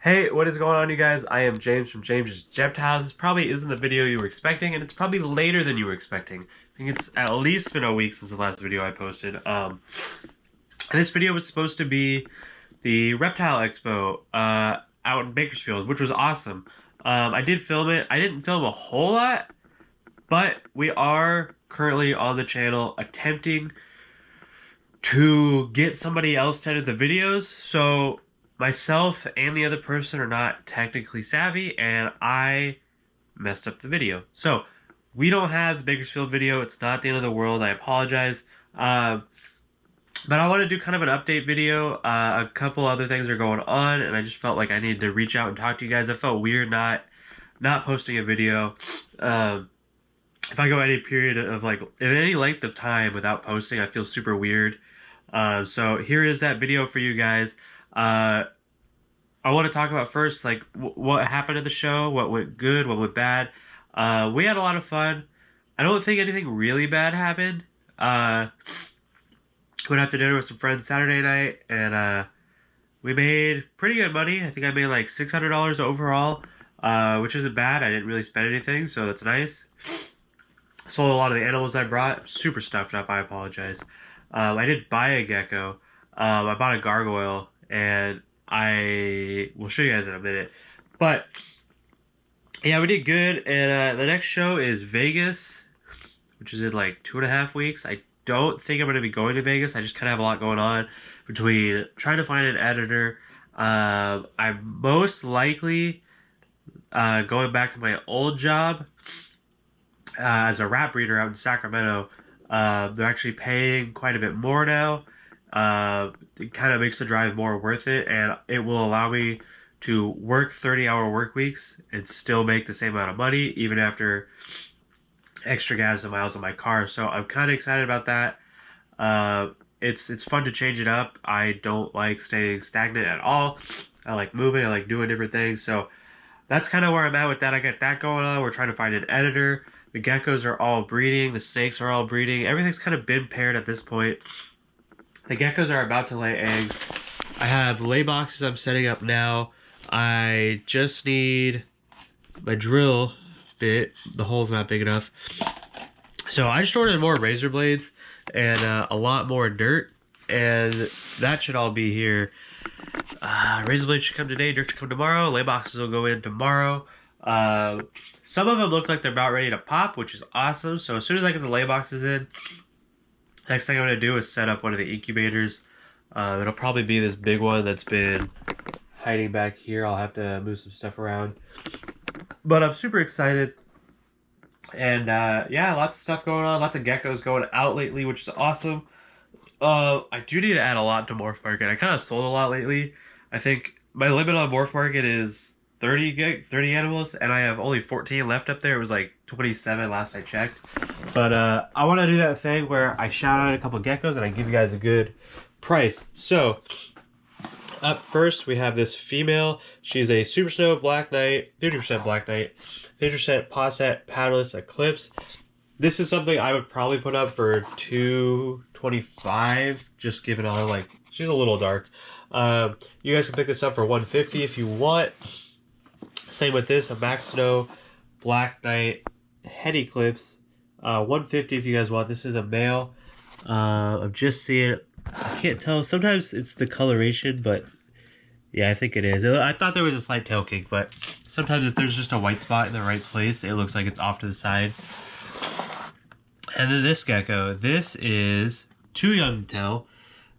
Hey, what is going on, you guys? I am James from James's Reptiles. This probably isn't the video you were expecting, and it's probably later than you were expecting. I think it's at least been a week since the last video I posted. And this video was supposed to be the Reptile Expo out in Bakersfield, which was awesome. I did film it. I didn't film a whole lot, but we are currently on the channel attempting to get somebody else to edit the videos. So myself and the other person are not technically savvy, and I messed up the video. So we don't have the Bakersfield video. It's not the end of the world. I apologize. But I want to do kind of an update video. A couple other things are going on, and I just felt like I needed to reach out and talk to you guys. I felt weird not posting a video. If I go any period of like any length of time without posting, I feel super weird. So here is that video for you guys. I want to talk about first, like, what happened at the show, what went good, what went bad. We had a lot of fun. I don't think anything really bad happened. Went out to dinner with some friends Saturday night, and we made pretty good money. I think I made like $600 overall, which isn't bad. I didn't really spend anything, so that's nice. Sold a lot of the animals I brought. Super stuffed up, I apologize. I did buy a gecko. I bought a gargoyle, and I will show you guys in a minute. But yeah, we did good. And the next show is Vegas, which is in like 2.5 weeks. I don't think I'm going to be going to Vegas. I just kind of have a lot going on between trying to find an editor. I'm most likely going back to my old job as a rat breeder out in Sacramento. They're actually paying quite a bit more now. It kind of makes the drive more worth it, and it will allow me to work 30-hour work weeks and still make the same amount of money, even after extra gas and miles on my car. So I'm kind of excited about that. It's fun to change it up. I don't like staying stagnant at all. I like moving. I like doing different things. So that's kind of where I'm at with that. I got that going on. We're trying to find an editor. The geckos are all breeding. The snakes are all breeding. Everything's kind of been paired at this point. The geckos are about to lay eggs. I have lay boxes I'm setting up now. I just need my drill bit. The hole's not big enough. So I just ordered more razor blades and a lot more dirt. And that should all be here. Razor blades should come today, dirt should come tomorrow. Lay boxes will go in tomorrow. Some of them look like they're about ready to pop, which is awesome. So as soon as I get the lay boxes in, next thing I'm going to do is set up one of the incubators. It'll probably be this big one that's been hiding back here. I'll have to move some stuff around. But I'm super excited. And yeah, lots of stuff going on. Lots of geckos going out lately, which is awesome. I do need to add a lot to MorphMarket. I kind of sold a lot lately. I think my limit on MorphMarket is 30 animals, and I have only 14 left up there. It was like 27 last I checked. But I want to do that thing where I shout out a couple geckos and I give you guys a good price. So up first we have this female. She's a Super Snow Black Knight, 50% Black Knight, 50% Posset Paddless Eclipse. This is something I would probably put up for $225, just given all, like, she's a little dark. You guys can pick this up for $150 if you want. Same with this, a Max Snow Black Knight Head Eclipse, $150 if you guys want. This is a male. I'm just seeing it. I can't tell. Sometimes it's the coloration, but yeah, I think it is. I thought there was a slight tail kink, but sometimes if there's just a white spot in the right place, it looks like it's off to the side. And then this gecko, this is too young to tell.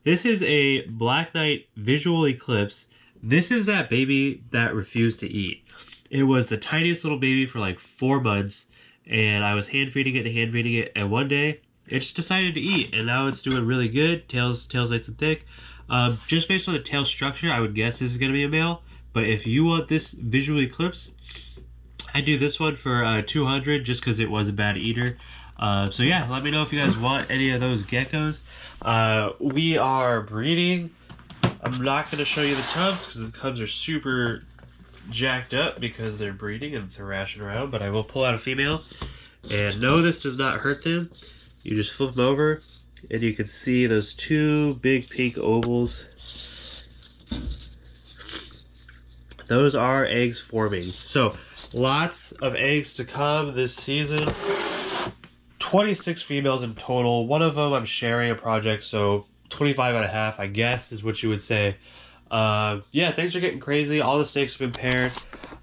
This is a Black Knight Visual Eclipse. This is that baby that refused to eat. It was the tiniest little baby for like 4 months, and I was hand feeding it, and one day it just decided to eat, and now it's doing really good. Tail's nice and thick. Just based on the tail structure, I would guess this is going to be a male. But if you want this Visual Eclipse, I do this one for $200 just because it was a bad eater. So yeah, let me know if you guys want any of those geckos. We are breeding. I'm not going to show you the tubs because the cubs are super jacked up because they're breeding and thrashing around, but I will pull out a female. And no, this does not hurt them. You just flip them over and you can see those 2 big pink ovals. Those are eggs forming. So lots of eggs to come this season. 26 females in total. One of them I'm sharing a project, so 25 and a half, I guess, is what you would say. Yeah, things are getting crazy. All the snakes have been paired.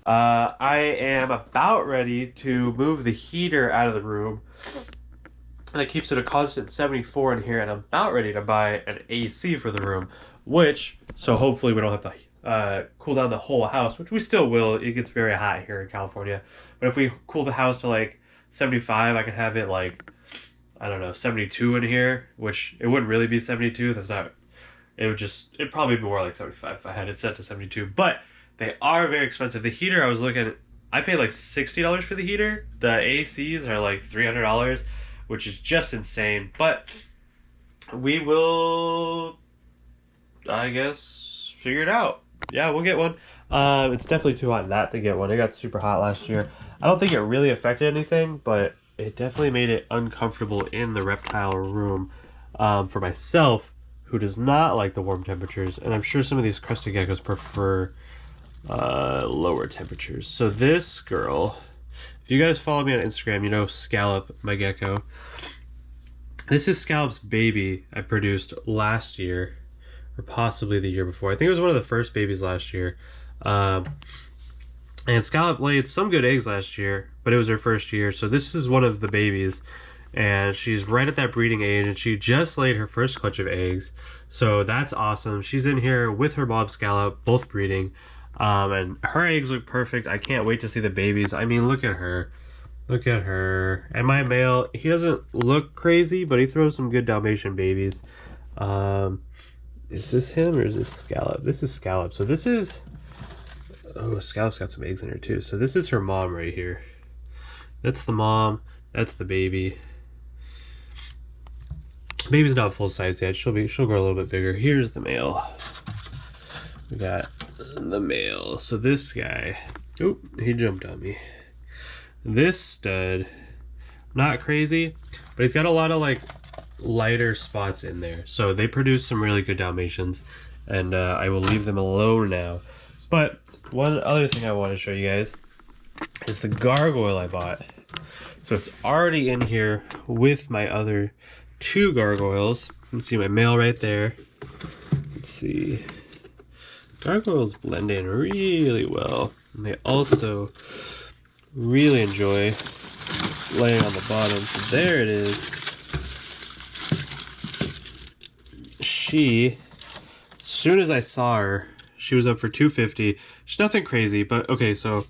I am about ready to move the heater out of the room. And it keeps it a constant 74 in here, and I'm about ready to buy an AC for the room, so hopefully we don't have to cool down the whole house, which we still will. It gets very hot here in California. But if we cool the house to like 75, I can have it like, I don't know, 72 in here, which it wouldn't really be 72. That's not, it'd probably be more like 75 if I had it set to 72. But they are very expensive. The heater, I was looking, I paid like $60 for the heater. The ACs are like $300, which is just insane. But we will, I guess, figure it out. Yeah, we'll get one. It's definitely too hot not to get one. It got super hot last year. I don't think it really affected anything, but it definitely made it uncomfortable in the reptile room for myself, who does not like the warm temperatures. And I'm sure some of these crested geckos prefer lower temperatures. So this girl, if you guys follow me on Instagram, you know Scallop, my gecko. This is Scallop's baby I produced last year, or possibly the year before. I think it was one of the first babies last year. And Scallop laid some good eggs last year, but it was her first year. So this is one of the babies, and she's right at that breeding age, and she just laid her first clutch of eggs. So that's awesome. She's in here with her mom Scallop, both breeding. And her eggs look perfect. I can't wait to see the babies. I mean, look at her. Look at her. And my male, he doesn't look crazy, but he throws some good Dalmatian babies. Is this him or is this Scallop? This is Scallop. So this is... Oh, Scallop's got some eggs in her too. So this is her mom right here. That's the mom. That's the baby. Baby's not full size yet. She'll grow a little bit bigger. Here's the male. We got the male. So this guy, oh, he jumped on me. This stud, not crazy, but he's got a lot of like lighter spots in there. So they produce some really good Dalmatians, and I will leave them alone now. But one other thing I want to show you guys is the gargoyle I bought. So it's already in here with my other two gargoyles. You can see my male right there. Let's see. Gargoyles blend in really well, and they also really enjoy laying on the bottom. So there it is. As soon as I saw her, she was up for $250. She's nothing crazy, but okay, so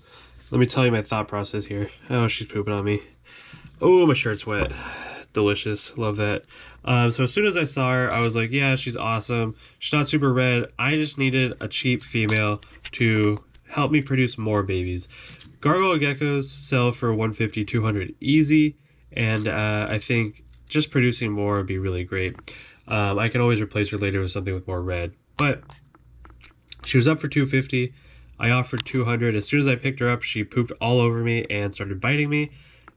let me tell you my thought process here. Oh, she's pooping on me. Oh, my shirt's wet. Delicious. Love that. So as soon as I saw her, I was like, yeah, she's awesome. She's not super red. I just needed a cheap female to help me produce more babies. Gargoyle geckos sell for $150, $200 easy, and I think just producing more would be really great. I can always replace her later with something with more red, but she was up for $250. I offered $200. As soon as I picked her up, she pooped all over me and started biting me,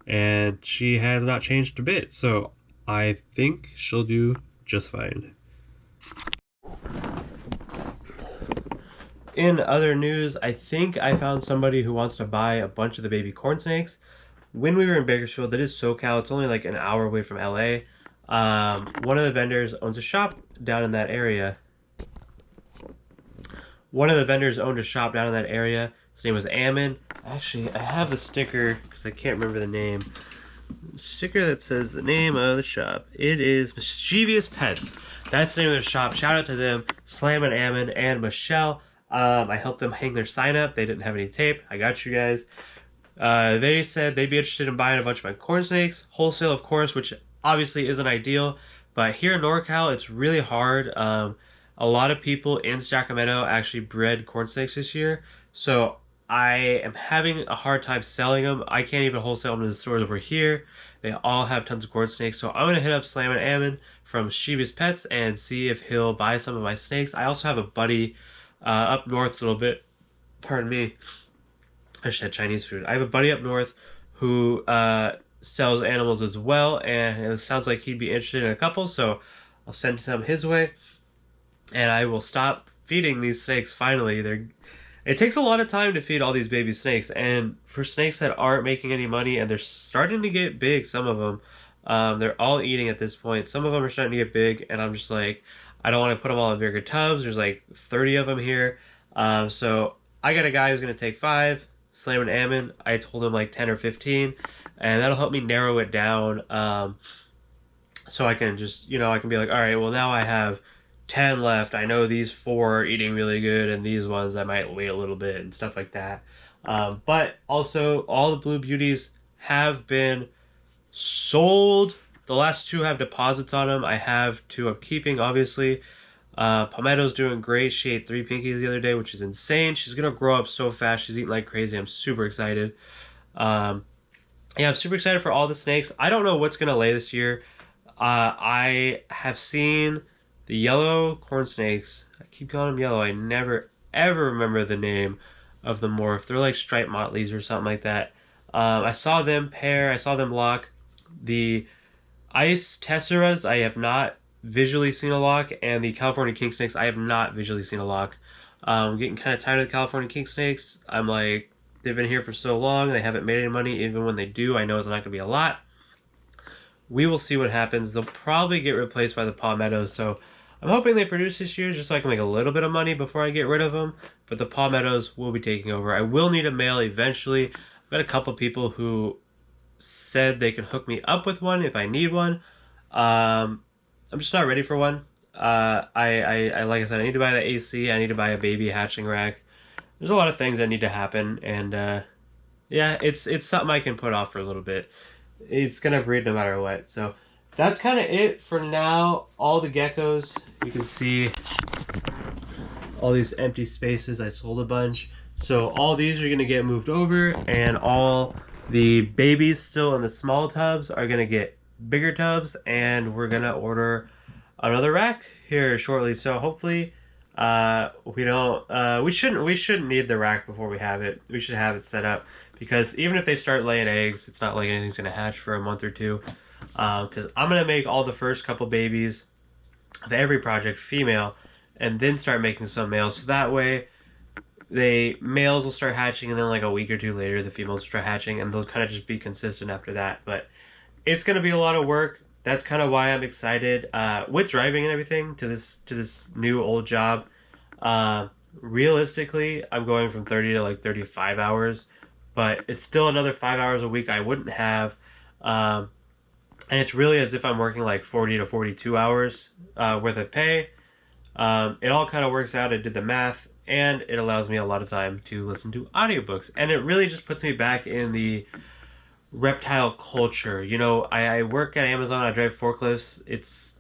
and she has not changed a bit. So I think she'll do just fine. In other news, I think I found somebody who wants to buy a bunch of the baby corn snakes. When we were in Bakersfield, that is SoCal, it's only like an hour away from LA. One of the vendors owns a shop down in that area. His name was Ammon. Actually, I have the sticker because I can't remember the name. Sticker that says the name of the shop. It is Mischievous Pets. That's the name of the shop. Shout out to them, Slam and Ammon and Michelle. I helped them hang their sign up. They didn't have any tape. I got you guys. They said they'd be interested in buying a bunch of my corn snakes. Wholesale, of course, which obviously isn't ideal. But here in NorCal, it's really hard. A lot of people in Sacramento actually bred corn snakes this year. So I am having a hard time selling them. I can't even wholesale them to the stores over here. They all have tons of corn snakes. So I'm going to hit up Slam and Ammon from Mischievous Pets and see if he'll buy some of my snakes. I also have a buddy up north a little bit. Pardon me. I should have Chinese food. I have a buddy up north who sells animals as well, and it sounds like he'd be interested in a couple, so I'll send some his way. And I will stop feeding these snakes finally. It takes a lot of time to feed all these baby snakes, and for snakes that aren't making any money and they're starting to get big, some of them, they're all eating at this point. Some of them are starting to get big, and I'm just like, I don't want to put them all in bigger tubs. There's like 30 of them here. So I got a guy who's going to take 5, slam an almond. I told him like 10 or 15, and that'll help me narrow it down. So I can just, I can be like, all right, well now I have 10 left. I know these 4 are eating really good, and these ones I might wait a little bit and stuff like that. But also, all the Blue Beauties have been sold. The last 2 have deposits on them. I have 2 I'm keeping, obviously. Palmetto's doing great. She ate 3 pinkies the other day, which is insane. She's going to grow up so fast. She's eating like crazy. I'm super excited. Yeah, I'm super excited for all the snakes. I don't know what's going to lay this year. I have seen the yellow corn snakes. I keep calling them yellow. I never ever remember the name of the morph. They're like striped motleys or something like that. I saw them pair. I saw them lock. The ice tesseras I have not visually seen a lock, and the California king snakes I have not visually seen a lock. I'm getting kind of tired of the California king snakes. I'm like, they've been here for so long. They haven't made any money. Even when they do, I know it's not going to be a lot. We will see what happens. They'll probably get replaced by the palmettos, so I'm hoping they produce this year just so I can make a little bit of money before I get rid of them. But the palmettos will be taking over. I will need a male eventually. I've got a couple people who said they can hook me up with one if I need one. I'm just not ready for one. I like I said, I need to buy the AC. I need to buy a baby hatching rack. There's a lot of things that need to happen, and yeah, it's something I can put off for a little bit. It's gonna breed no matter what. So that's kind of it for now. All the geckos, you can see all these empty spaces. I sold a bunch, so all these are gonna get moved over, and all the babies still in the small tubs are gonna get bigger tubs, and we're gonna order another rack here shortly. So hopefully we shouldn't need the rack before we have it. We should have it set up, because even if they start laying eggs, it's not like anything's gonna hatch for a month or 2. Because I'm gonna make all the first couple babies of every project female, and then start making some males. So that way, the males will start hatching, and then like a week or 2 later, the females will start hatching, and they'll kind of just be consistent after that. But it's gonna be a lot of work. That's kind of why I'm excited with driving and everything to this new old job. Realistically, I'm going from 30 to like 35 hours, but it's still another 5 hours a week I wouldn't have. And it's really as if I'm working like 40 to 42 hours worth of pay. It all kind of works out. I did the math, and it allows me a lot of time to listen to audiobooks. And it really just puts me back in the reptile culture. I work at Amazon. I drive forklifts. It's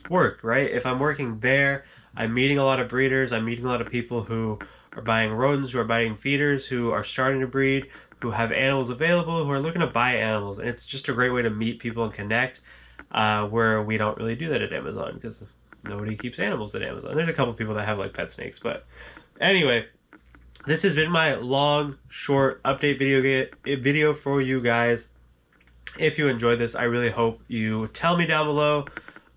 work, right? If I'm working there, I'm meeting a lot of breeders. I'm meeting a lot of people who are buying rodents, who are buying feeders, who are starting to breed, who have animals available, who are looking to buy animals. And it's just a great way to meet people and connect, where we don't really do that at Amazon, because nobody keeps animals at Amazon. There's a couple people that have like pet snakes, but anyway, this has been my long, short update video for you guys. If you enjoyed this, I really hope you tell me down below,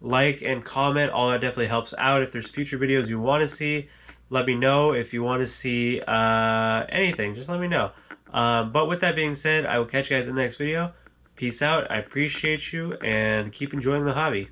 like and comment. All that definitely helps out. If there's future videos you want to see, let me know. If you want to see anything, just let me know. But with that being said, I will catch you guys in the next video. Peace out. I appreciate you, and keep enjoying the hobby.